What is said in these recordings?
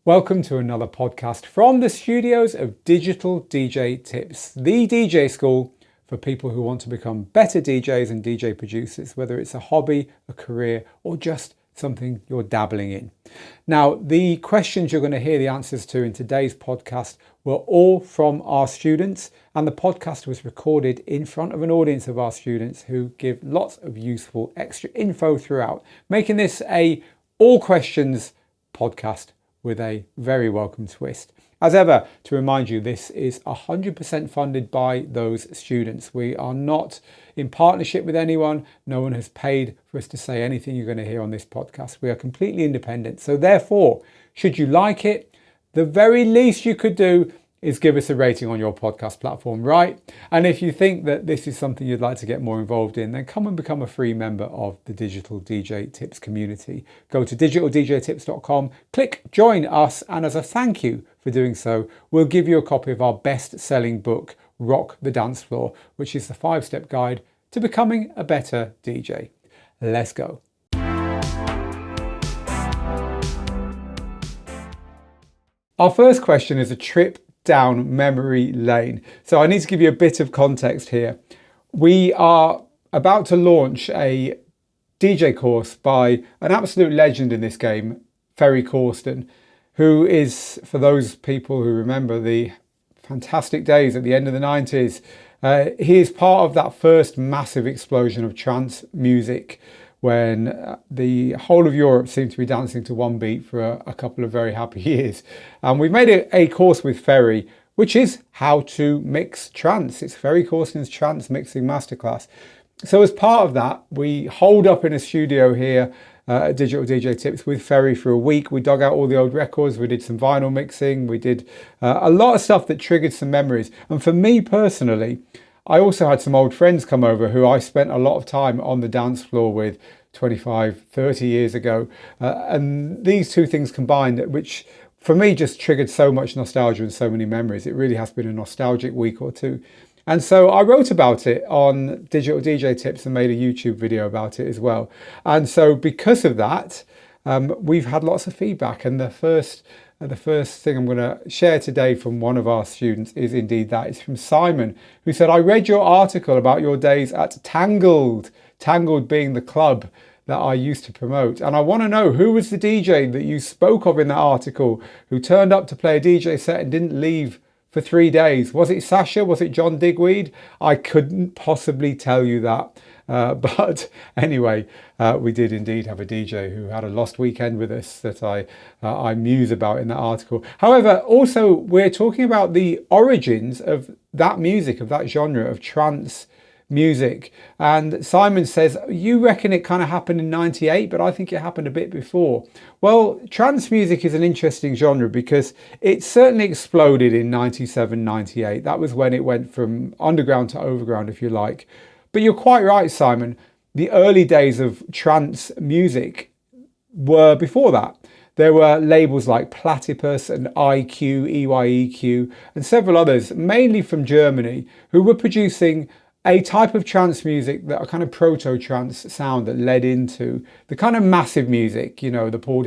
Welcome to another podcast from the studios of Digital DJ Tips, the DJ school for people who want to become better DJs and DJ producers, whether it's a hobby, a career, or just something you're dabbling in. Now, the questions you're going to hear the answers to in today's podcast were all from our students, and the podcast was recorded in front of an audience of our students who give lots of useful extra info throughout, making this a all questions podcast with a very welcome twist. As ever, to remind you, this is 100% funded by those students. We are not in partnership with anyone. No one has paid for us to say anything you're going to hear on this podcast. We are completely independent. So therefore, should you like it, the very least you could do is give us a rating on your podcast platform, right? And if you think that this is something you'd like to get more involved in, then come and become a free member of the Digital DJ Tips community. Go to digitaldjtips.com, click join us, and as a thank you for doing so, we'll give you a copy of our best-selling book, Rock the Dance Floor, which is the 5-step guide to becoming a better DJ. Let's go. Our first question is a trip down memory lane. So I need to give you a bit of context here. We are about to launch a DJ course by an absolute legend in this game, Ferry Corsten, who is, for those people who remember the fantastic days at the end of the 90s, he is part of that first massive explosion of trance music when the whole of Europe seemed to be dancing to one beat for a couple of very happy years. And we've made a course with Ferry, which is how to mix trance. It's Ferry Corsten's Trance Mixing Masterclass. So as part of that, we holed up in a studio here at Digital DJ Tips with Ferry for a week. We dug out all the old records, we did some vinyl mixing, we did a lot of stuff that triggered some memories. And for me personally, I also had some old friends come over who I spent a lot of time on the dance floor with 25, 30 years ago. And these two things combined, which for me just triggered so much nostalgia and so many memories. It really has been a nostalgic week or two. And so I wrote about it on Digital DJ Tips and made a YouTube video about it as well. And so because of that, we've had lots of feedback. And the first thing I'm going to share today from one of our students is indeed that. It's from Simon, who said, I read your article about your days at Tangled, Tangled being the club that I used to promote. And I want to know, who was the DJ that you spoke of in that article, who turned up to play a DJ set and didn't leave for 3 days? Was it Sasha? Was it John Digweed? I couldn't possibly tell you that. But anyway, we did indeed have a DJ who had a lost weekend with us that I muse about in that article. However, also we're talking about the origins of that music, of that genre of trance music. And Simon says, you reckon it kind of happened in 98, but I think it happened a bit before. Well, trance music is an interesting genre because it certainly exploded in 97, 98. That was when it went from underground to overground, if you like. But you're quite right, Simon. The early days of trance music were before that. There were labels like Platypus and IQ, EYEQ, and several others, mainly from Germany, who were producing a type of trance music, that a kind of proto-trance sound that led into the kind of massive music, you know, the Paul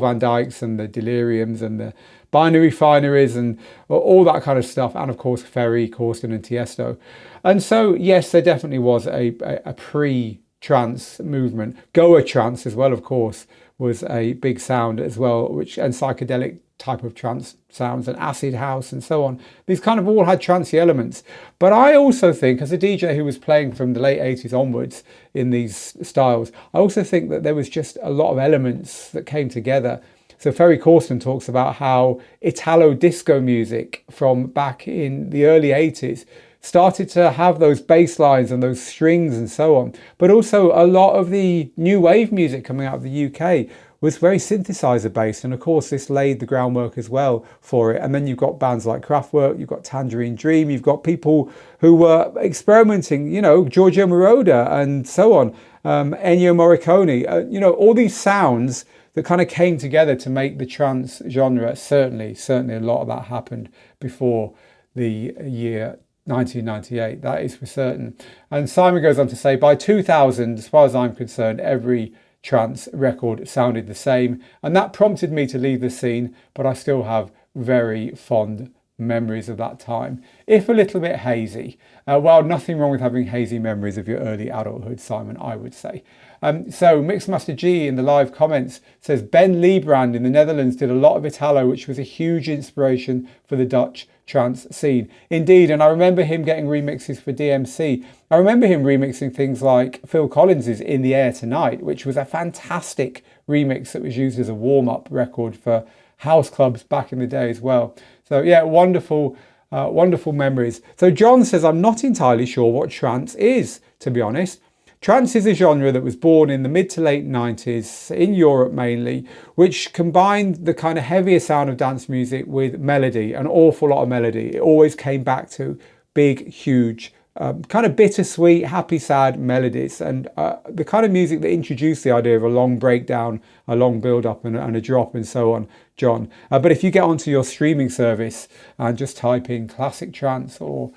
Van Dykes and the Deliriums and the Binary Fineries and all that kind of stuff. And of course, Ferry, Corsten and Tiesto. And so, yes, there definitely was a pre-trance movement. Goa trance as well, of course, was a big sound as well, and psychedelic type of trance sounds and acid house and so on. These kind of all had trancey elements. But I also think, as a DJ who was playing from the late 80s onwards in these styles, I also think that there was just a lot of elements that came together. So Ferry Corsten talks about how Italo disco music from back in the early 80s started to have those bass lines and those strings and so on. But also a lot of the new wave music coming out of the UK was very synthesizer based, and of course this laid the groundwork as well for it. And then you've got bands like Kraftwerk, you've got Tangerine Dream, you've got people who were experimenting, you know, Giorgio Moroder and so on, Ennio Morricone, you know, all these sounds that kind of came together to make the trance genre. Certainly a lot of that happened before the year 1998, that is for certain. And Simon goes on to say, by 2000, as far as I'm concerned, every trance record sounded the same. And that prompted me to leave the scene, but I still have very fond memories of that time, if a little bit hazy. Well, nothing wrong with having hazy memories of your early adulthood, Simon, I would say. So Mixmaster G in the live comments says Ben Liebrand in the Netherlands did a lot of Italo, which was a huge inspiration for the Dutch trance scene. Indeed, and I remember him getting remixes for DMC. I remember him remixing things like Phil Collins's In the Air Tonight, which was a fantastic remix that was used as a warm-up record for house clubs back in the day as well. So yeah, wonderful memories. So John says, I'm not entirely sure what trance is, to be honest. Trance is a genre that was born in the mid to late 90s, in Europe mainly, which combined the kind of heavier sound of dance music with melody, an awful lot of melody. It always came back to big, huge, kind of bittersweet, happy, sad melodies, and the kind of music that introduced the idea of a long breakdown, a long build-up and a drop and so on, John. But if you get onto your streaming service and just type in classic trance or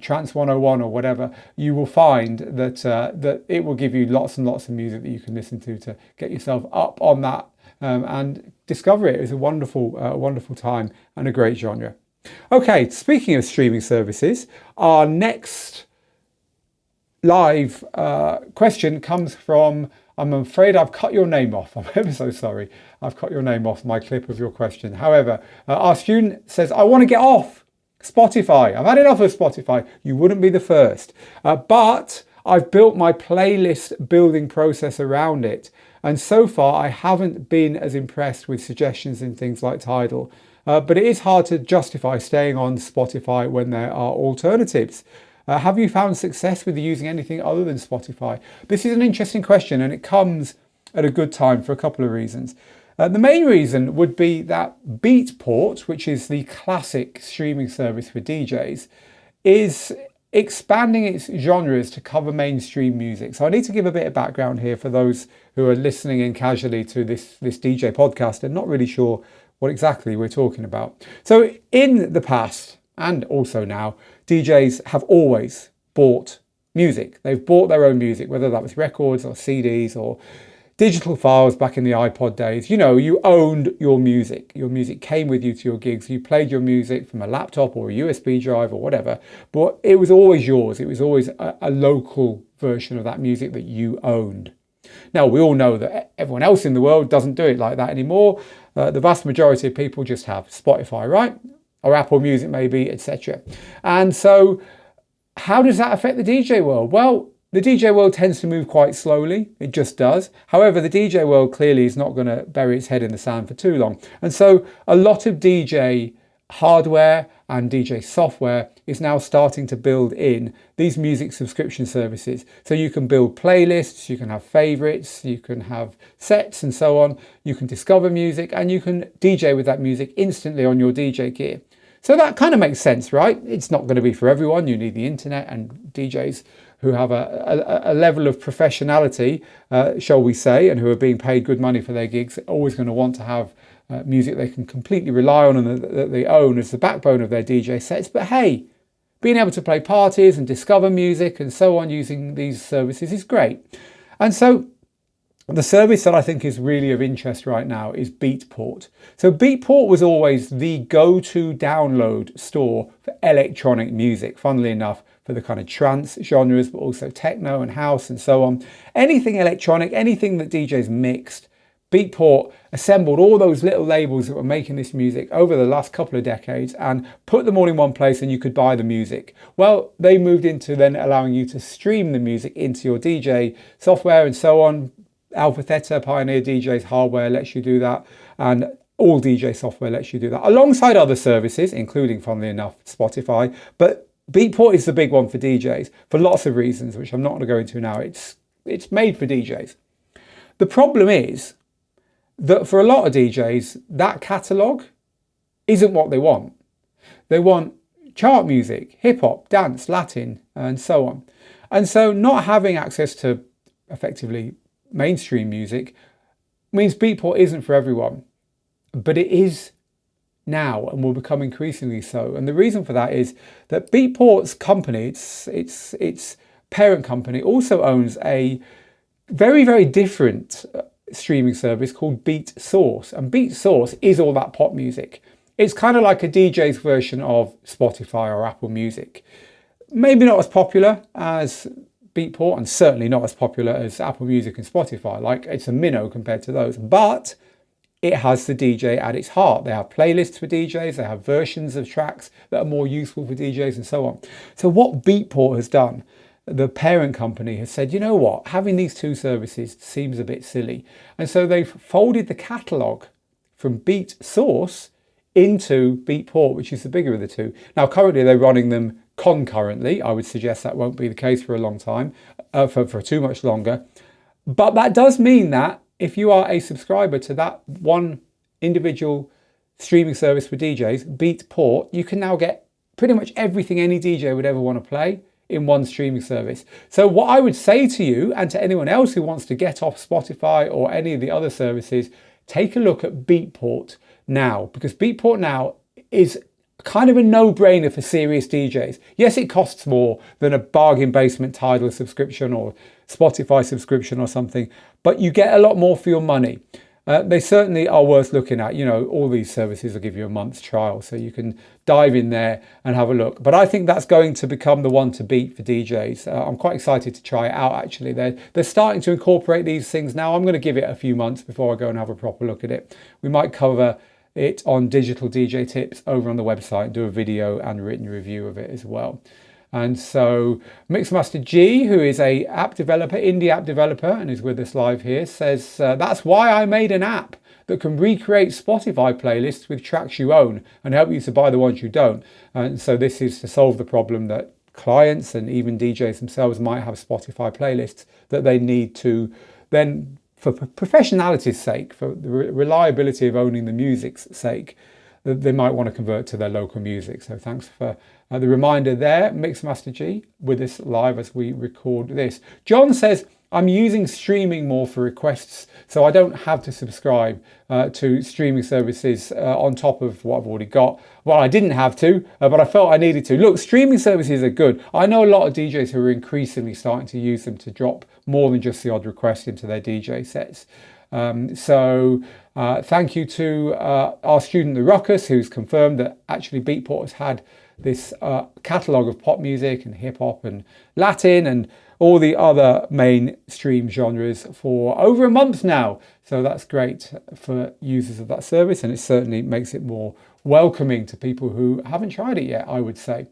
Trance 101 or whatever, you will find that that it will give you lots and lots of music that you can listen to get yourself up on that and discover it. It's a wonderful time and a great genre. Okay, speaking of streaming services, our next live question comes from, I'm afraid I've cut your name off. I'm ever so sorry. I've cut your name off my clip of your question. However, our student says, I want to get off Spotify. I've had enough of Spotify. You wouldn't be the first. But I've built my playlist building process around it. And so far, I haven't been as impressed with suggestions in things like Tidal. But it is hard to justify staying on Spotify when there are alternatives. Have you found success with using anything other than Spotify? This is an interesting question, and it comes at a good time for a couple of reasons. The main reason would be that Beatport, which is the classic streaming service for DJs, is expanding its genres to cover mainstream music. So I need to give a bit of background here for those who are listening in casually to this DJ podcast and not really sure what exactly we're talking about. So in the past, and also now, DJs have always bought music. They've bought their own music, whether that was records or CDs or digital files back in the iPod days. You owned your music. Your music came with you to your gigs. You played your music from a laptop or a USB drive or whatever, but it was always yours. It was always a local version of that music that you owned. Now, we all know that everyone else in the world doesn't do it like that anymore. The vast majority of people just have Spotify, right? Or Apple Music maybe, etc. And so how does that affect the DJ world? Well, the DJ world tends to move quite slowly. It just does. However, the DJ world clearly is not going to bury its head in the sand for too long. And so a lot of DJ hardware and DJ software is now starting to build in these music subscription services. So you can build playlists, you can have favorites, you can have sets and so on. You can discover music and you can DJ with that music instantly on your DJ gear. So that kind of makes sense, right? It's not going to be for everyone. You need the internet, and DJs who have a level of professionality, shall we say, and who are being paid good money for their gigs, are always going to want to have music they can completely rely on and that they own as the backbone of their DJ sets. But hey, being able to play parties and discover music and so on using these services is great. And so the service that I think is really of interest right now is Beatport. So Beatport was always the go-to download store for electronic music, funnily enough, for the kind of trance genres, but also techno and house and so on. Anything electronic, anything that DJs mixed, Beatport assembled all those little labels that were making this music over the last couple of decades and put them all in one place, and you could buy the music. Well, they moved into then allowing you to stream the music into your DJ software and so on. Alpha Theta, Pioneer DJ's hardware lets you do that, and all DJ software lets you do that, alongside other services, including, funnily enough, Spotify. But Beatport is the big one for DJs for lots of reasons, which I'm not going to go into now. It's made for DJs. The problem is that for a lot of DJs, that catalogue isn't what they want. They want chart music, hip hop, dance, Latin, and so on. And so not having access to effectively mainstream music means Beatport isn't for everyone, but it is now and will become increasingly so. And the reason for that is that Beatport's company, its parent company, also owns a very, very different streaming service called Beat Source. And Beat Source is all that pop music. It's kind of like a DJ's version of Spotify or Apple Music. Maybe not as popular as Beatport, and certainly not as popular as Apple Music and Spotify. Like, it's a minnow compared to those, but it has the DJ at its heart. They have playlists for DJs, they have versions of tracks that are more useful for DJs and so on. So what Beatport has done, the parent company has said, you know what, having these two services seems a bit silly. And so they've folded the catalogue from Beat Source into Beatport, which is the bigger of the two. Now, currently they're running them concurrently. I would suggest that won't be the case for a long time, for too much longer. But that does mean that if you are a subscriber to that one individual streaming service for DJs, Beatport, you can now get pretty much everything any DJ would ever want to play in one streaming service. So what I would say to you and to anyone else who wants to get off Spotify or any of the other services, take a look at Beatport now, because Beatport now is kind of a no-brainer for serious DJs. Yes, it costs more than a bargain basement Tidal subscription or Spotify subscription or something, but you get a lot more for your money. They certainly are worth looking at. You know, all these services will give you a month's trial, so you can dive in there and have a look. But I think that's going to become the one to beat for DJs. I'm quite excited to try it out, actually. They're starting to incorporate these things now. I'm going to give it a few months before I go and have a proper look at it. We might cover it on Digital DJ Tips over on the website, do a video and written review of it as well. And so Mixmaster G, who is a app developer, indie app developer, and is with us live here, says, that's why I made an app that can recreate Spotify playlists with tracks you own and help you to buy the ones you don't. And so this is to solve the problem that clients and even DJs themselves might have Spotify playlists that they need to then, for professionality's sake, for the reliability of owning the music's sake, they might want to convert to their local music. So thanks for the reminder there, Mixmaster G, with us live as we record this. John says, I'm using streaming more for requests, so I don't have to subscribe to streaming services on top of what I've already got. Well, I didn't have to, but I felt I needed to. Look, streaming services are good. I know a lot of DJs who are increasingly starting to use them to drop more than just the odd request into their DJ sets. Thank you to our student, the Ruckus, who's confirmed that actually Beatport has had this catalogue of pop music and hip hop and Latin and all the other mainstream genres for over a month now. So that's great for users of that service, and it certainly makes it more welcoming to people who haven't tried it yet, I would say.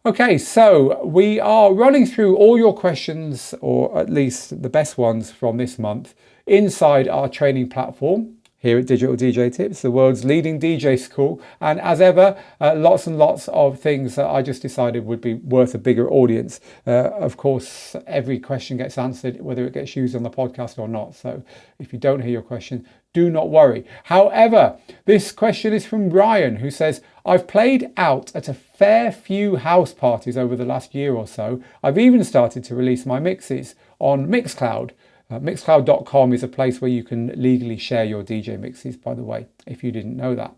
Okay, so we are running through all your questions, or at least the best ones from this month, inside our training platform here at Digital DJ Tips, the world's leading DJ school. And as ever, lots and lots of things that I just decided would be worth a bigger audience. Of course, every question gets answered, whether it gets used on the podcast or not. So if you don't hear your question, do not worry. However, this question is from Ryan, who says, I've played out at a fair few house parties over the last year or so. I've even started to release my mixes on Mixcloud. Mixcloud.com is a place where you can legally share your DJ mixes, by the way, if you didn't know that.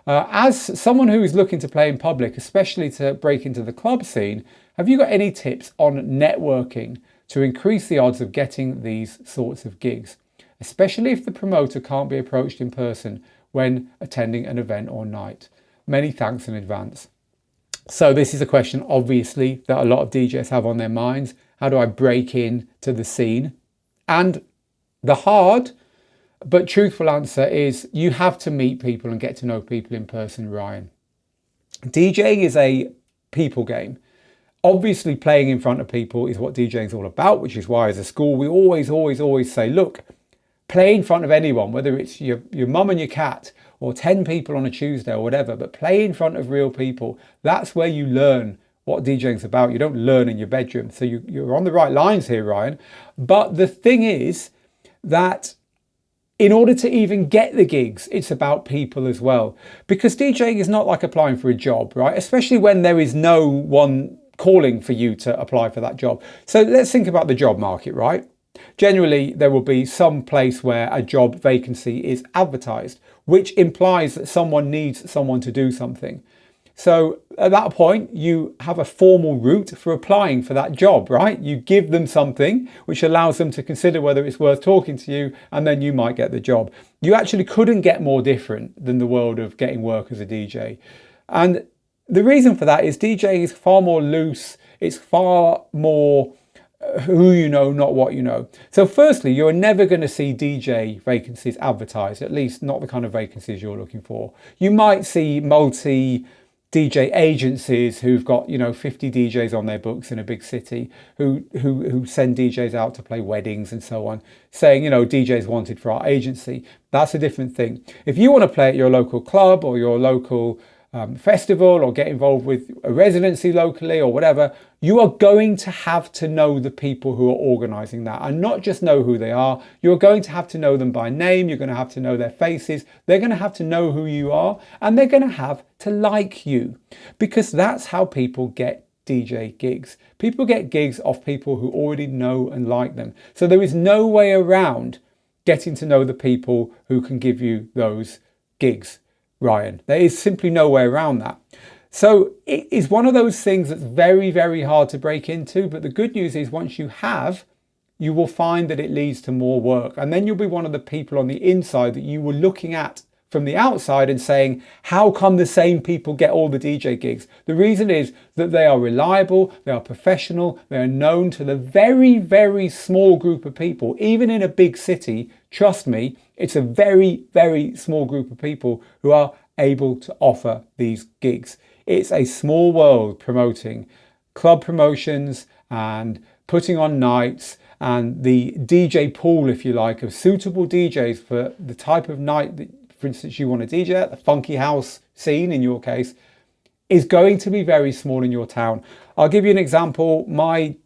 As someone who is looking to play in public, especially to break into the club scene, have you got any tips on networking to increase the odds of getting these sorts of gigs, especially if the promoter can't be approached in person when attending an event or night? Many thanks in advance. So this is a question, obviously, that a lot of DJs have on their minds. How do I break in to the scene? And the hard but truthful answer is you have to meet people and get to know people in person, Ryan. DJing is a people game. Obviously, playing in front of people is what DJing is all about, which is why as a school we always say, look, play in front of anyone, whether it's your mum and your cat or 10 people on a Tuesday or whatever, but play in front of real people. That's where you learn what DJing is about. You don't learn in your bedroom. So you're on the right lines here, Ryan. But the thing is that in order to even get the gigs, it's about people as well. Because DJing is not like applying for a job, right? Especially when there is no one calling for you to apply for that job. So let's think about the job market, right? Generally, there will be some place where a job vacancy is advertised, which implies that someone needs someone to do something. So at that point, you have a formal route for applying for that job, right? You give them something which allows them to consider whether it's worth talking to you, and then you might get the job. You actually couldn't get more different than the world of getting work as a DJ. And the reason for that is DJing is far more loose. It's far more who you know, not what you know. So firstly, you're never going to see DJ vacancies advertised, at least not the kind of vacancies you're looking for. You might see multi DJ agencies who've got, 50 DJs on their books in a big city who send DJs out to play weddings and so on, saying, DJs wanted for our agency. That's a different thing. If you want to play at your local club or your local festival or get involved with a residency locally or whatever, you are going to have to know the people who are organising that, and not just know who they are. You're going to have to know them by name. You're going to have to know their faces. They're going to have to know who you are, and they're going to have to like you, because that's how people get DJ gigs. People get gigs off people who already know and like them. So there is no way around getting to know the people who can give you those gigs, Ryan. There is simply no way around that. So it is one of those things that's very, very hard to break into. But the good news is once you have, you will find that it leads to more work. And then you'll be one of the people on the inside that you were looking at from the outside and saying, how come the same people get all the DJ gigs? The reason is that they are reliable, they are professional, they are known to the very, very small group of people. Even in a big city, trust me, it's a very, very small group of people who are able to offer these gigs. It's a small world promoting club promotions and putting on nights, and the DJ pool, if you like, of suitable DJs for the type of night that, for instance, you want to DJ at, the funky house scene in your case, is going to be very small in your town. I'll give you an example. My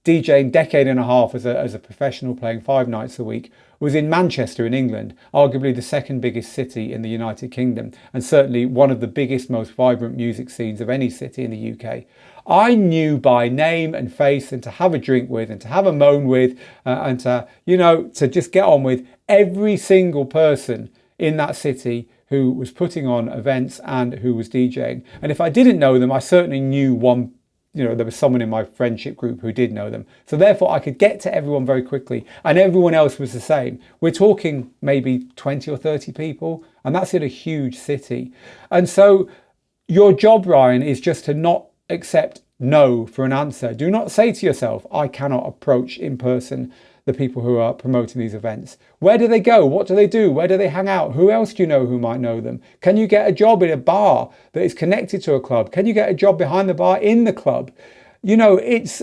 DJing decade and a half as a professional, playing 5 nights a week, was in Manchester in England, arguably the second biggest city in the United Kingdom, and certainly one of the biggest, most vibrant music scenes of any city in the UK. I knew by name and face, and to have a drink with, and to have a moan with, and to just get on with every single person in that city who was putting on events and who was DJing. And if I didn't know them, I certainly knew one. There was someone in my friendship group who did know them. So therefore I could get to everyone very quickly, and everyone else was the same. We're talking maybe 20 or 30 people, and that's in a huge city. And so your job, Ryan, is just to not accept no for an answer. Do not say to yourself, I cannot approach in person the people who are promoting these events. Where do they go? What do they do? Where do they hang out? Who else do you know who might know them? Can you get a job in a bar that is connected to a club? Can you get a job behind the bar in the club? It's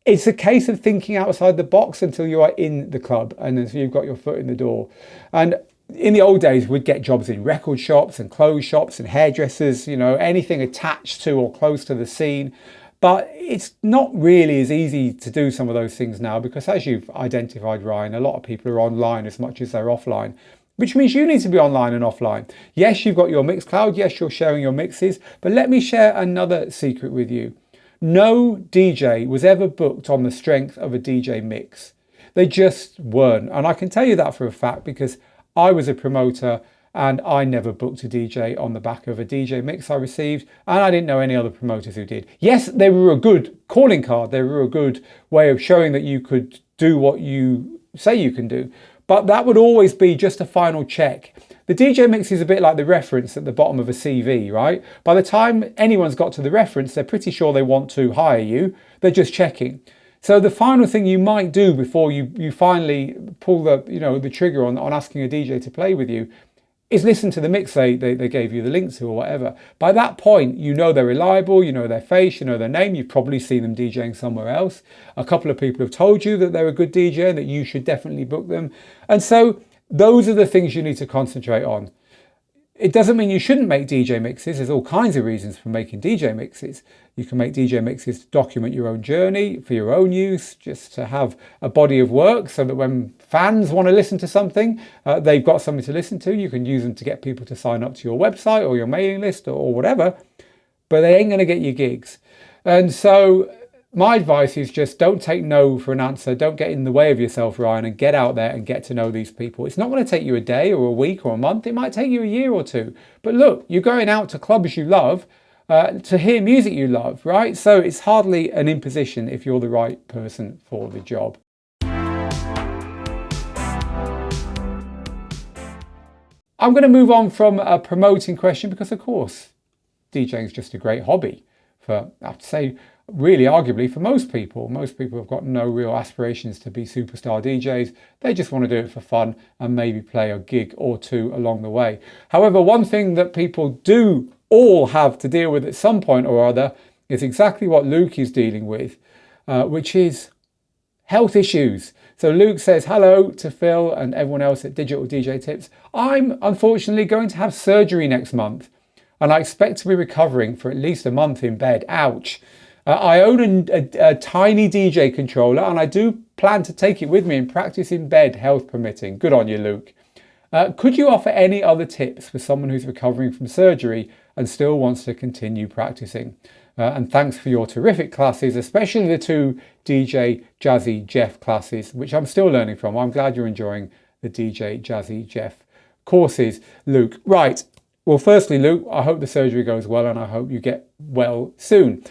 a case of thinking outside the box until you are in the club, and then so you've got your foot in the door. And in the old days, we'd get jobs in record shops and clothes shops and hairdressers, anything attached to or close to the scene. But it's not really as easy to do some of those things now, because as you've identified, Ryan, a lot of people are online as much as they're offline, which means you need to be online and offline. Yes, you've got your Mixcloud. Yes, you're sharing your mixes. But let me share another secret with you. No DJ was ever booked on the strength of a DJ mix. They just weren't. And I can tell you that for a fact, because I was a promoter and I never booked a DJ on the back of a DJ mix I received, and I didn't know any other promoters who did. Yes, they were a good calling card. They were a good way of showing that you could do what you say you can do. But that would always be just a final check. The DJ mix is a bit like the reference at the bottom of a CV, right? By the time anyone's got to the reference, they're pretty sure they want to hire you. They're just checking. So the final thing you might do before you finally pull the trigger on asking a DJ to play with you is listen to the mix they gave you the link to or whatever. By that point, you know they're reliable, you know their face, you know their name, you've probably seen them DJing somewhere else. A couple of people have told you that they're a good DJ and that you should definitely book them. And so those are the things you need to concentrate on. It doesn't mean you shouldn't make DJ mixes. There's all kinds of reasons for making DJ mixes. You can make DJ mixes to document your own journey, for your own use, just to have a body of work so that when fans want to listen to something, they've got something to listen to. You can use them to get people to sign up to your website or your mailing list or whatever, but they ain't going to get you gigs. And so my advice is just don't take no for an answer. Don't get in the way of yourself, Ryan, and get out there and get to know these people. It's not going to take you a day or a week or a month. It might take you a year or two. But look, you're going out to clubs you love, to hear music you love, right? So it's hardly an imposition if you're the right person for the job. I'm going to move on from a promoting question because, of course, DJing is just a great hobby for, I have to say, really arguably for most people. Most people have got no real aspirations to be superstar DJs. They just want to do it for fun and maybe play a gig or two along the way. However, one thing that people do all have to deal with at some point or other is exactly what Luke is dealing with, which is health issues. So Luke says, hello to Phil and everyone else at Digital DJ Tips. I'm unfortunately going to have surgery next month and I expect to be recovering for at least a month in bed. Ouch. I own a tiny DJ controller and I do plan to take it with me and practice in bed, health permitting. Good on you, Luke. Could you offer any other tips for someone who's recovering from surgery and still wants to continue practicing? And thanks for your terrific classes, especially the 2 DJ Jazzy Jeff classes, which I'm still learning from. I'm glad you're enjoying the DJ Jazzy Jeff courses, Luke. Right. Well, firstly, Luke, I hope the surgery goes well and I hope you get well soon.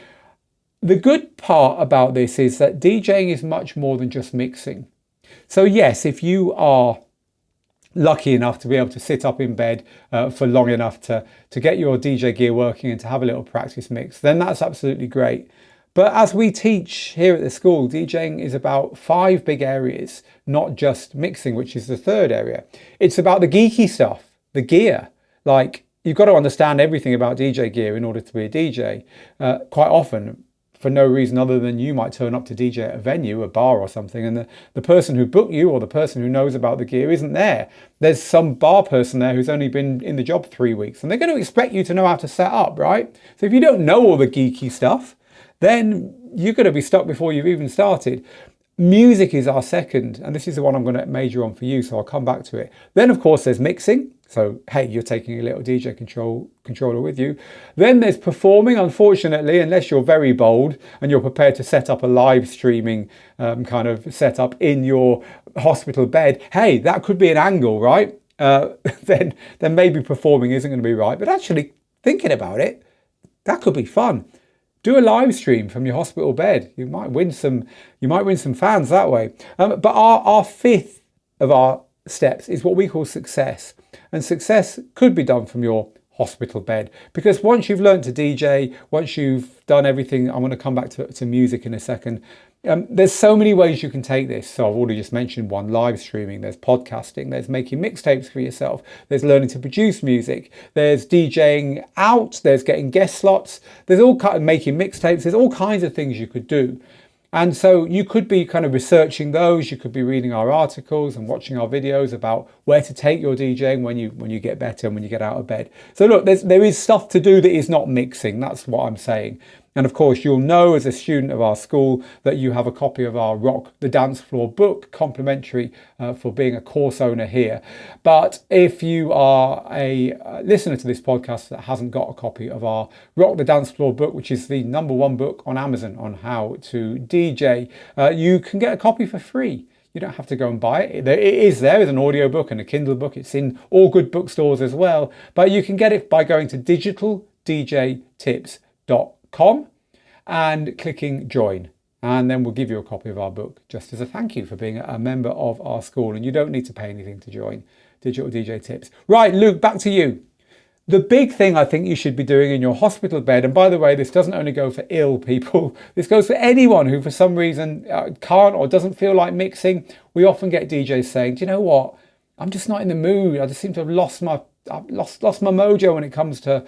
The good part about this is that DJing is much more than just mixing. So yes, if you are lucky enough to be able to sit up in bed for long enough to get your DJ gear working and to have a little practice mix, then that's absolutely great. But as we teach here at the school, DJing is about 5 big areas, not just mixing, which is the 3rd area. It's about the geeky stuff, the gear. Like, you've got to understand everything about DJ gear in order to be a DJ. Quite often, for no reason other than you might turn up to DJ at a venue, a bar or something, and the person who booked you or the person who knows about the gear isn't there. There's some bar person there who's only been in the job 3 weeks, and they're going to expect you to know how to set up, right? So if you don't know all the geeky stuff, then you're going to be stuck before you've even started. Music is our second, and this is the one I'm going to major on for you, so I'll come back to it. Then, of course, there's mixing. So, hey, you're taking a little DJ controller with you. Then there's performing, unfortunately, unless you're very bold and you're prepared to set up a live streaming kind of setup in your hospital bed. Hey, that could be an angle, right? Then maybe performing isn't going to be right. But actually, thinking about it, that could be fun. Do a live stream from your hospital bed. You might win some fans that way. But our 5th of our steps is what we call success. And success could be done from your hospital bed, because once you've learned to DJ, once you've done everything, I'm going to come back to music in a second. There's so many ways you can take this. So I've already just mentioned one, live streaming, there's podcasting, there's making mixtapes for yourself, there's learning to produce music, there's DJing out, there's getting guest slots, there's all kind of making mixtapes, there's all kinds of things you could do. And so you could be kind of researching those, you could be reading our articles and watching our videos about where to take your DJing when you get better and when you get out of bed. So look, there is stuff to do that is not mixing, that's what I'm saying. And of course, you'll know as a student of our school that you have a copy of our Rock the Dance Floor book, complimentary for being a course owner here. But if you are a listener to this podcast that hasn't got a copy of our Rock the Dance Floor book, which is the #1 book on Amazon on how to DJ, you can get a copy for free. You don't have to go and buy it. It is there as an audiobook and a Kindle book. It's in all good bookstores as well. But you can get it by going to digitaldjtips.com and clicking join, and then we'll give you a copy of our book just as a thank you for being a member of our school, and you don't need to pay anything to join Digital DJ Tips. Right, Luke, back to you. The big thing I think you should be doing in your hospital bed, and by the way, this doesn't only go for ill people, this goes for anyone who for some reason can't or doesn't feel like mixing. We often get DJs saying, do you know what, I'm just not in the mood, I just seem to have lost my mojo when it comes to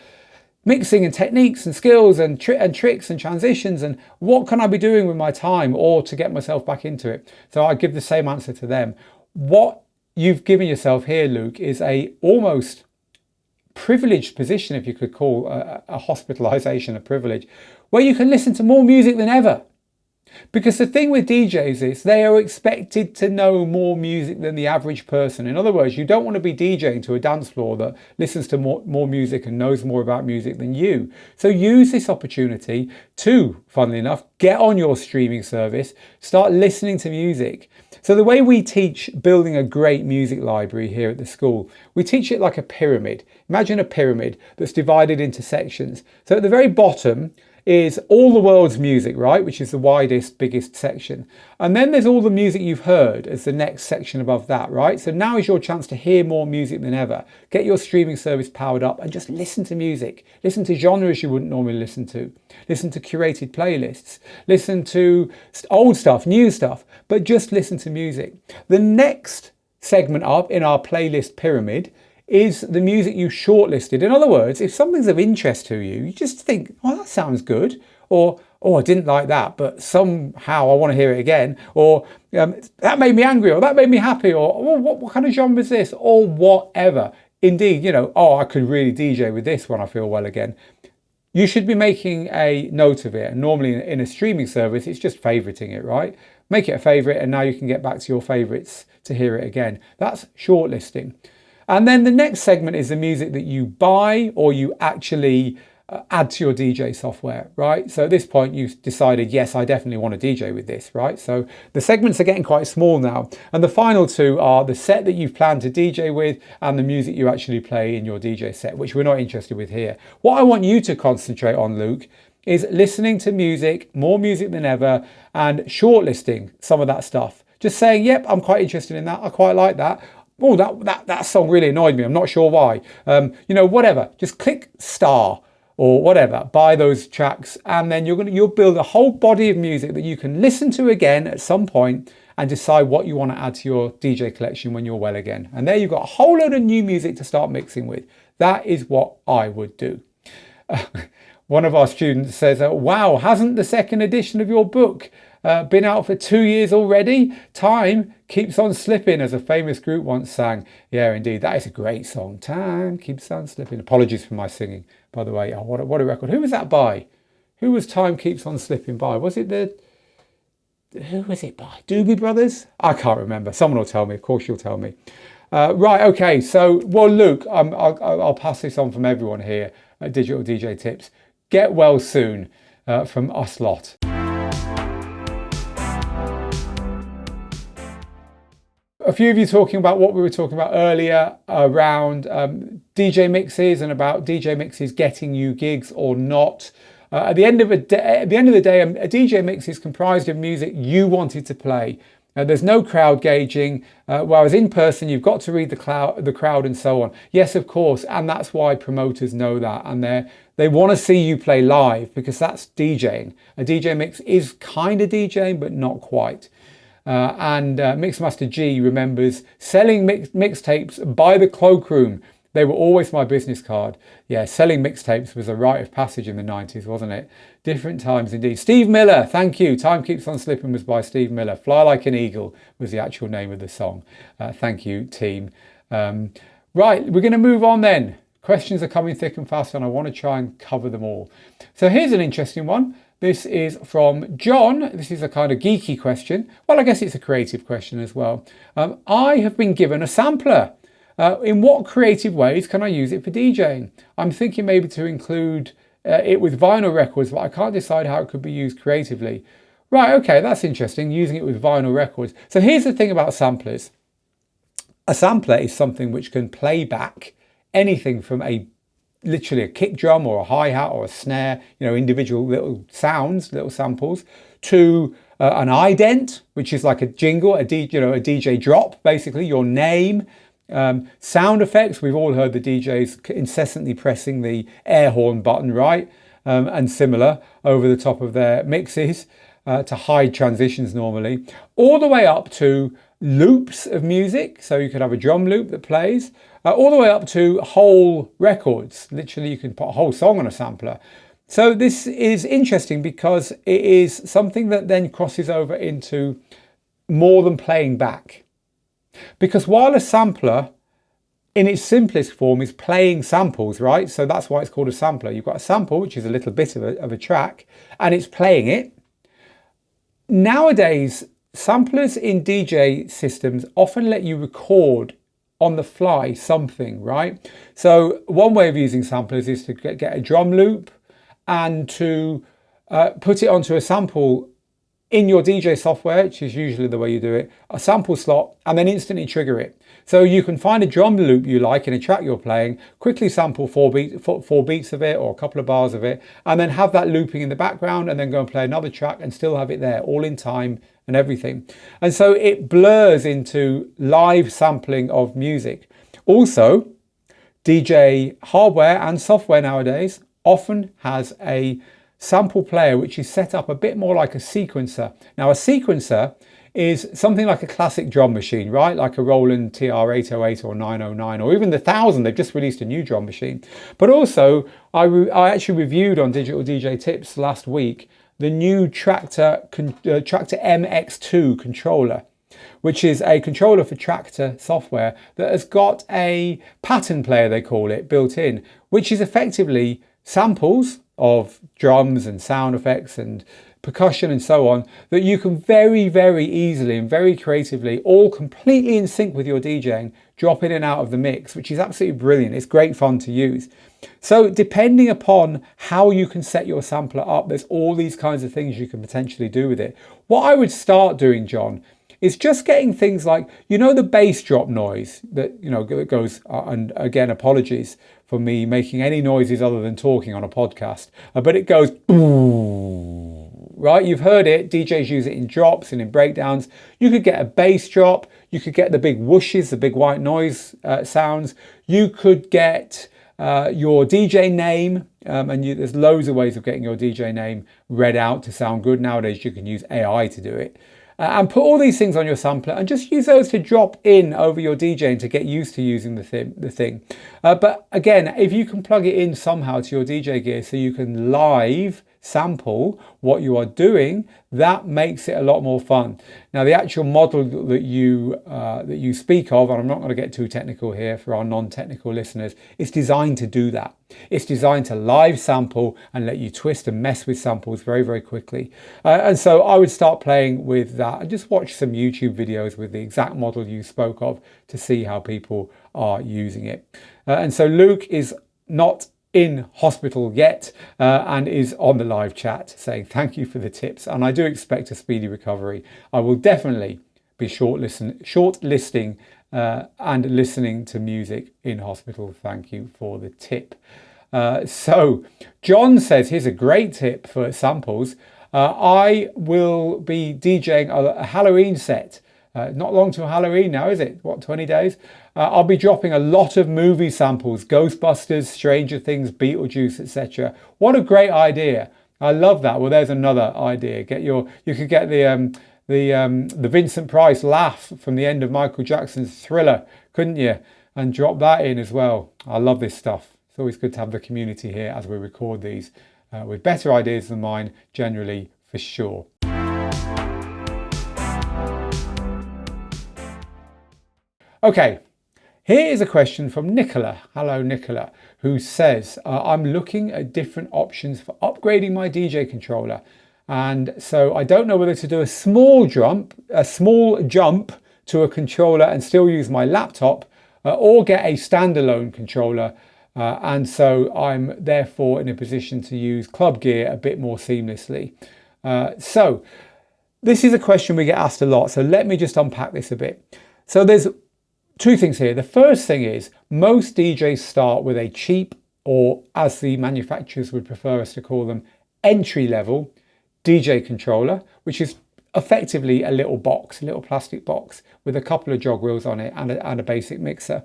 mixing and techniques and skills and tricks and transitions, and what can I be doing with my time or to get myself back into it? So I give the same answer to them. What you've given yourself here, Luke, is a almost privileged position, if you could call a hospitalization a privilege, where you can listen to more music than ever. Because the thing with DJs is they are expected to know more music than the average person. In other words, you don't want to be DJing to a dance floor that listens to more music and knows more about music than you. So use this opportunity to, funnily enough, get on your streaming service, start listening to music. So the way we teach building a great music library here at the school, we teach it like a pyramid. Imagine a pyramid that's divided into sections. So at the very bottom is all the world's music, right? Which is the widest, biggest section. And then there's all the music you've heard as the next section above that, right? So now is your chance to hear more music than ever. Get your streaming service powered up and just listen to music. Listen to genres you wouldn't normally listen to. Listen to curated playlists. Listen to old stuff, new stuff, but just listen to music. The next segment up in our playlist pyramid is the music you shortlisted. In other words, if something's of interest to you, you just think, oh, that sounds good. Or, oh, I didn't like that, but somehow I want to hear it again. Or that made me angry, or that made me happy, or oh, what kind of genre is this? Or whatever. Indeed, you know, oh, I could really DJ with this when I feel well again. You should be making a note of it. And normally in a streaming service, it's just favoriting it, right? Make it a favorite, and now you can get back to your favorites to hear it again. That's shortlisting. And then the next segment is the music that you buy or you actually add to your DJ software, right? So at this point you've decided, yes, I definitely want to DJ with this, right? So the segments are getting quite small now. And the final two are the set that you've planned to DJ with and the music you actually play in your DJ set, which we're not interested with here. What I want you to concentrate on, Luke, is listening to music, more music than ever, and shortlisting some of that stuff. Just saying, yep, I'm quite interested in that. I quite like that. Oh, that song really annoyed me. I'm not sure why. You know, whatever. Just click star or whatever. Buy those tracks, and then you'll build a whole body of music that you can listen to again at some point and decide what you want to add to your DJ collection when you're well again. And there you've got a whole load of new music to start mixing with. That is what I would do. One of our students says, wow, hasn't the second edition of your book been out for 2 years already? Time keeps on slipping, as a famous group once sang. Yeah, indeed, that is a great song. Time keeps on slipping. Apologies for my singing, by the way. Oh, what a record. Who was that by? Who was Time Keeps On Slipping by? Was it who was it by? Doobie Brothers? I can't remember. Someone will tell me. Of course you'll tell me. Right, okay. So, well, Luke, I'll pass this on from everyone here at Digital DJ Tips. Get well soon from us lot. A few of you talking about what we were talking about earlier around DJ mixes and about DJ mixes getting you gigs or not. At the end of the day, a DJ mix is comprised of music you wanted to play. There's no crowd gauging, whereas in person you've got to read the crowd and so on. Yes, of course, and that's why promoters know that, and they want to see you play live because that's DJing. A DJ mix is kind of DJing, but not quite. And Mixmaster G remembers selling mixtapes by the cloakroom. They were always my business card. Yeah, selling mixtapes was a rite of passage in the 90s, wasn't it? Different times indeed. Steve Miller, thank you. Time Keeps On Slipping was by Steve Miller. Fly Like an Eagle was the actual name of the song. Thank you, team. Right, we're going to move on then. Questions are coming thick and fast, and I want to try and cover them all. So here's an interesting one. This is from John. This is a kind of geeky question. Well, I guess it's a creative question as well. I have been given a sampler. In what creative ways can I use it for DJing? I'm thinking maybe to include it with vinyl records, but I can't decide how it could be used creatively. Right, okay, that's interesting, using it with vinyl records. So here's the thing about samplers. A sampler is something which can play back anything from literally a kick drum or a hi-hat or a snare, individual little sounds, little samples, to an ident, which is like a jingle, a DJ drop, basically, your name. Sound effects, we've all heard the DJs incessantly pressing the air horn button, right? And similar over the top of their mixes to hide transitions normally, all the way up to loops of music. So you could have a drum loop that plays, all the way up to whole records. Literally, you can put a whole song on a sampler. So this is interesting because it is something that then crosses over into more than playing back. Because while a sampler in its simplest form is playing samples, right? So that's why it's called a sampler. You've got a sample, which is a little bit of a track, and it's playing it. Nowadays, samplers in DJ systems often let you record on the fly something, right? So one way of using samplers is to get a drum loop and to put it onto a sample in your DJ software, which is usually the way you do it, a sample slot, and then instantly trigger it. So you can find a drum loop you like in a track you're playing, quickly sample four beats of it or a couple of bars of it, and then have that looping in the background, and then go and play another track and still have it there, all in time and everything. And so it blurs into live sampling of music. Also, DJ hardware and software nowadays often has a sample player which is set up a bit more like a sequencer. Now, a sequencer is something like a classic drum machine, right? Like a Roland TR-808 or 909 or even the 1000. They've just released a new drum machine. But also, I actually reviewed on Digital DJ Tips last week the new Tractor MX2 controller, which is a controller for Tractor software that has got a pattern player, they call it, built in, which is effectively samples of drums and sound effects and percussion and so on that you can very, very easily and very creatively, all completely in sync with your DJing, drop in and out of the mix, which is absolutely brilliant. It's great fun to use. So depending upon how you can set your sampler up, there's all these kinds of things you can potentially do with it. What I would start doing, John, is just getting things like, the bass drop noise that, that goes, and again, apologies for me making any noises other than talking on a podcast, but it goes, right? You've heard it. DJs use it in drops and in breakdowns. You could get a bass drop. You could get the big whooshes, the big white noise sounds. You could get your DJ name, and there's loads of ways of getting your DJ name read out to sound good. Nowadays, you can use AI to do it. And put all these things on your sampler and just use those to drop in over your DJing to get used to using the thing. But again, if you can plug it in somehow to your DJ gear so you can live sample what you are doing, that makes it a lot more fun. Now, the actual model that you speak of, and I'm not going to get too technical here for our non-technical listeners, it's designed to do that. It's designed to live sample and let you twist and mess with samples very, very quickly. And so I would start playing with that and just watch some YouTube videos with the exact model you spoke of to see how people are using it. And so Luke is not in hospital yet and is on the live chat saying thank you for the tips, and I do expect a speedy recovery. I will definitely be shortlisting and listening to music in hospital. Thank you for the tip. So John says, here's a great tip for samples. I will be DJing a Halloween set. Not long till Halloween now, is it? What, 20 days? I'll be dropping a lot of movie samples, Ghostbusters, Stranger Things, Beetlejuice, etc. What a great idea. I love that. Well, there's another idea. You could get the Vincent Price laugh from the end of Michael Jackson's Thriller, couldn't you? And drop that in as well. I love this stuff. It's always good to have the community here as we record these with better ideas than mine, generally, for sure. Okay, here is a question from Nicola. Hello, Nicola, who says, I'm looking at different options for upgrading my DJ controller. And so I don't know whether to do a small jump to a controller and still use my laptop or get a standalone controller. And so I'm therefore in a position to use club gear a bit more seamlessly. So this is a question we get asked a lot. So let me just unpack this a bit. So there's two things here. The first thing is most DJs start with a cheap, or as the manufacturers would prefer us to call them, entry-level DJ controller, which is effectively a little plastic box with a couple of jog wheels on it and a basic mixer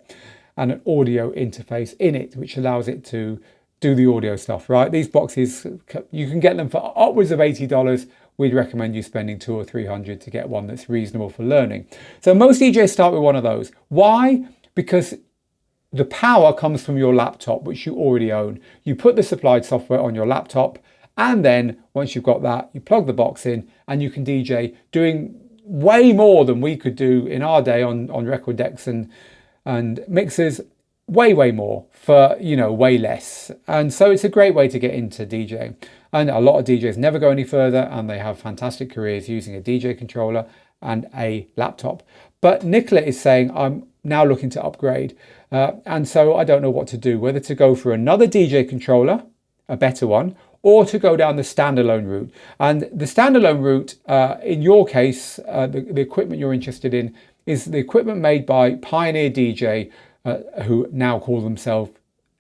and an audio interface in it, which allows it to do the audio stuff, right? These boxes, you can get them for upwards of $80. We'd recommend you spending $200 or $300 to get one that's reasonable for learning. So most DJs start with one of those. Why? Because the power comes from your laptop, which you already own. You put the supplied software on your laptop, and then once you've got that, you plug the box in and you can DJ, doing way more than we could do in our day on record decks and mixers. Way more for, way less. And so it's a great way to get into DJing. And a lot of DJs never go any further, and they have fantastic careers using a DJ controller and a laptop. But Nicola is saying, I'm now looking to upgrade. And so I don't know what to do, whether to go for another DJ controller, a better one, or to go down the standalone route. And the standalone route, in your case, the equipment you're interested in is the equipment made by Pioneer DJ, who now call themselves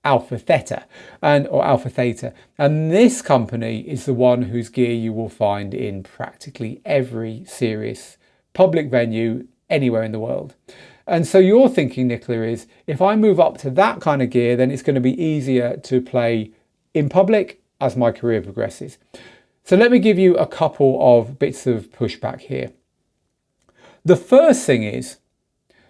Alpha Theta or Alpha Theta. And this company is the one whose gear you will find in practically every serious public venue anywhere in the world. And so you're thinking, Nicola, is if I move up to that kind of gear, then it's going to be easier to play in public as my career progresses. So let me give you a couple of bits of pushback here. The first thing is,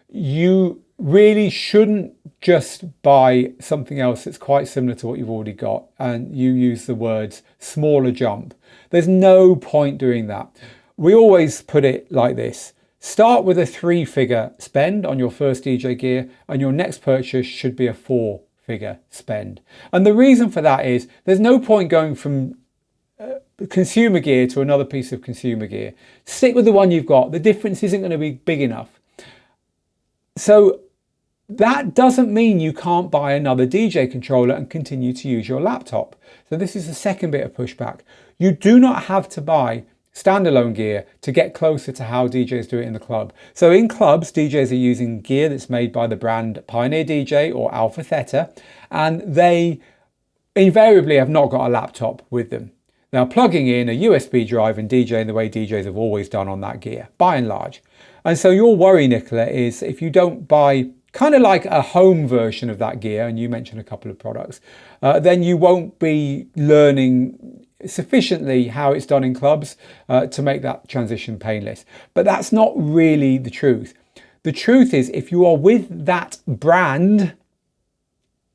you really shouldn't just buy something else that's quite similar to what you've already got. And you use the words smaller jump. There's no point doing that. We always put it like this. Start with a 3-figure spend on your first DJ gear, and your next purchase should be a 4-figure spend. And the reason for that is there's no point going from consumer gear to another piece of consumer gear. Stick with the one you've got. The difference isn't going to be big enough. So that doesn't mean you can't buy another DJ controller and continue to use your laptop. So this is the second bit of pushback. You do not have to buy standalone gear to get closer to how DJs do it in the club. So in clubs, DJs are using gear that's made by the brand Pioneer DJ or Alpha Theta, and they invariably have not got a laptop with them. Now, plugging in a USB drive and DJing the way DJs have always done on that gear, by and large. And so your worry, Nicola, is if you don't buy kind of like a home version of that gear, and you mentioned a couple of products, then you won't be learning sufficiently how it's done in clubs to make that transition painless. But that's not really the truth. The truth is, if you are with that brand,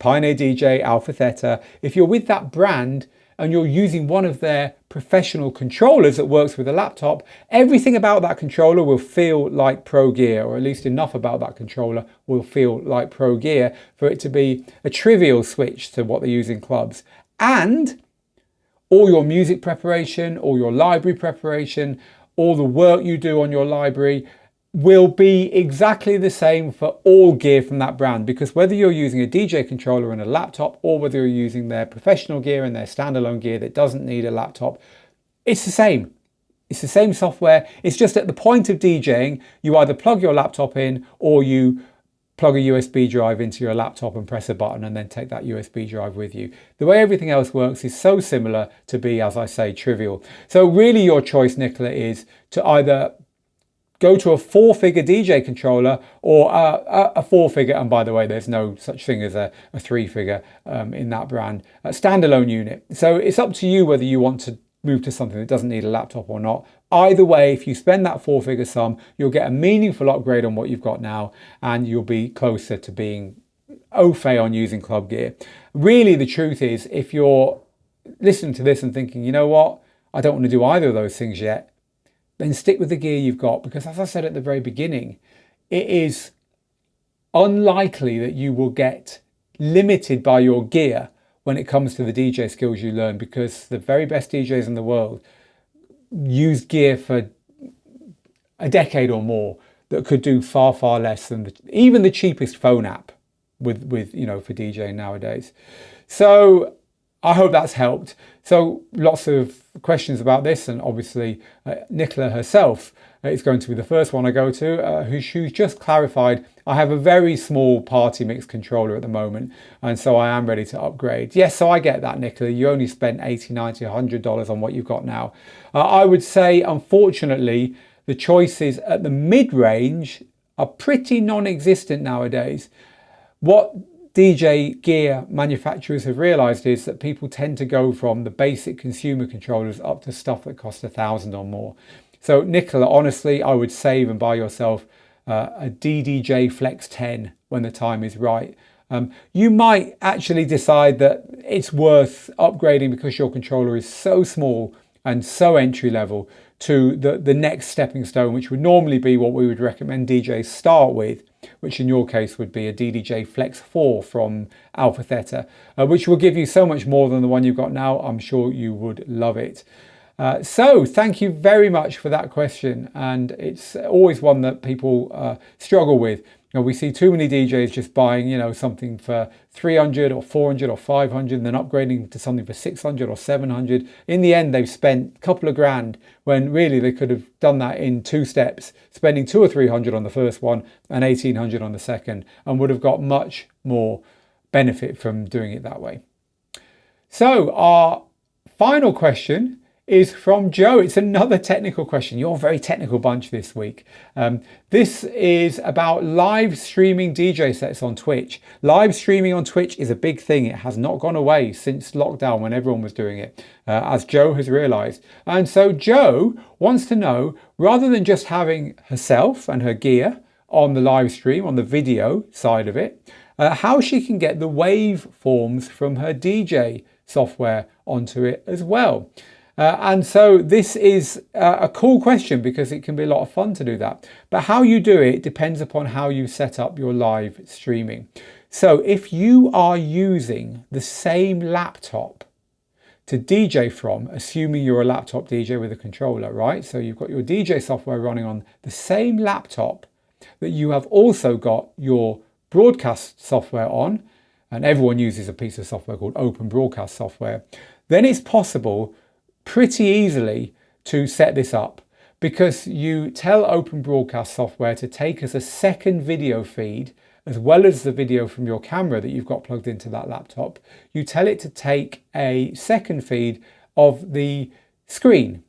Pioneer DJ, Alpha Theta, if you're with that brand and you're using one of their professional controllers that works with a laptop, everything about that controller will feel like pro gear, or at least enough about that controller will feel like pro gear for it to be a trivial switch to what they use in clubs. And all your music preparation, all your library preparation, all the work you do on your library will be exactly the same for all gear from that brand, because whether you're using a DJ controller and a laptop, or whether you're using their professional gear and their standalone gear that doesn't need a laptop, it's the same. It's the same software. It's just at the point of DJing, you either plug your laptop in or you plug a USB drive into your laptop and press a button and then take that USB drive with you. The way everything else works is so similar to be, as I say, trivial. So really your choice, Nicola, is to either go to a 4-figure DJ controller or a 4-figure, and by the way, there's no such thing as a 3-figure in that brand, a standalone unit. So it's up to you whether you want to move to something that doesn't need a laptop or not. Either way, if you spend that 4-figure sum, you'll get a meaningful upgrade on what you've got now, and you'll be closer to being au fait on using club gear. Really, the truth is, if you're listening to this and thinking, you know what, I don't want to do either of those things yet, then stick with the gear you've got, because as I said at the very beginning, it is unlikely that you will get limited by your gear when it comes to the DJ skills you learn, because the very best DJs in the world use gear for a decade or more that could do far, far less than even the cheapest phone app with you know, for DJing nowadays. So I hope that's helped. So lots of questions about this, and obviously Nicola herself is going to be the first one I go to, who's just clarified, I have a very small party mix controller at the moment, and so I am ready to upgrade. Yes, so I get that, Nicola. You only spent $80, $90, $100 on what you've got now. I would say, unfortunately, the choices at the mid-range are pretty non-existent nowadays. What DJ gear manufacturers have realized is that people tend to go from the basic consumer controllers up to stuff that costs $1,000 or more. So Nicola, honestly, I would save and buy yourself a DDJ Flex 10 when the time is right. You might actually decide that it's worth upgrading because your controller is so small and so entry level to the next stepping stone, which would normally be what we would recommend DJs start with, which in your case would be a DDJ Flex 4 from Alpha Theta, which will give you so much more than the one you've got now. I'm sure you would love it. So thank you very much for that question, and it's always one that people struggle with. We see too many DJs just buying, something for 300 or 400 or 500 and then upgrading to something for 600 or 700. In the end, they've spent a couple of grand when really they could have done that in 2 steps, spending 200 or 300 on the first one and 1800 on the second, and would have got much more benefit from doing it that way. So our final question is from Joe. It's another technical question. You're a very technical bunch this week. This is about live streaming DJ sets on Twitch. Live streaming on Twitch is a big thing. It has not gone away since lockdown when everyone was doing it, as Joe has realized. And so Joe wants to know, rather than just having herself and her gear on the live stream, on the video side of it, how she can get the waveforms from her DJ software onto it as well. And so this is a cool question because it can be a lot of fun to do that. But how you do it depends upon how you set up your live streaming. So if you are using the same laptop to DJ from, assuming you're a laptop DJ with a controller, right? So you've got your DJ software running on the same laptop that you have also got your broadcast software on, and everyone uses a piece of software called Open Broadcast software, then it's possible pretty easily to set this up, because you tell Open Broadcast software to take as a second video feed, as well as the video from your camera that you've got plugged into that laptop. You tell it to take a second feed of the screen.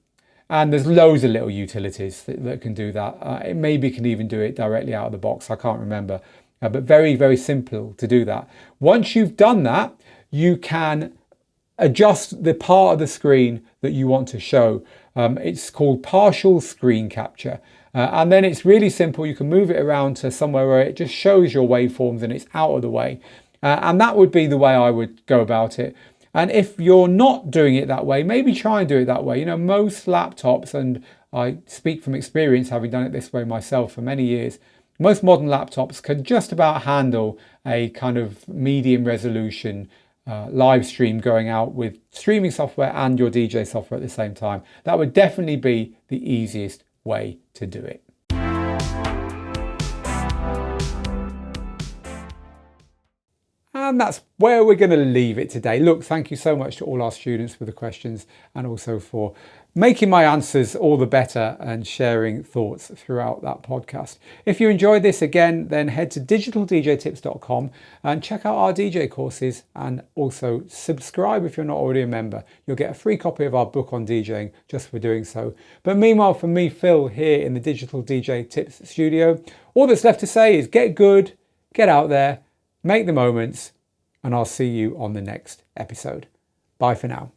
And there's loads of little utilities that can do that. It maybe can even do it directly out of the box. I can't remember, but very, very simple to do that. Once you've done that, you can adjust the part of the screen that you want to show. It's called partial screen capture. And then it's really simple. You can move it around to somewhere where it just shows your waveforms and it's out of the way. And that would be the way I would go about it. And if you're not doing it that way, maybe try and do it that way. Most laptops, and I speak from experience having done it this way myself for many years, most modern laptops can just about handle a kind of medium resolution live stream going out with streaming software and your DJ software at the same time. That would definitely be the easiest way to do it. And that's where we're going to leave it today. Look, thank you so much to all our students for the questions, and also for making my answers all the better and sharing thoughts throughout that podcast. If you enjoyed this, again, then head to digitaldjtips.com and check out our DJ courses, and also subscribe if you're not already a member. You'll get a free copy of our book on DJing just for doing so. But meanwhile, from me, Phil, here in the Digital DJ Tips studio, all that's left to say is get good, get out there, make the moments, and I'll see you on the next episode. Bye for now.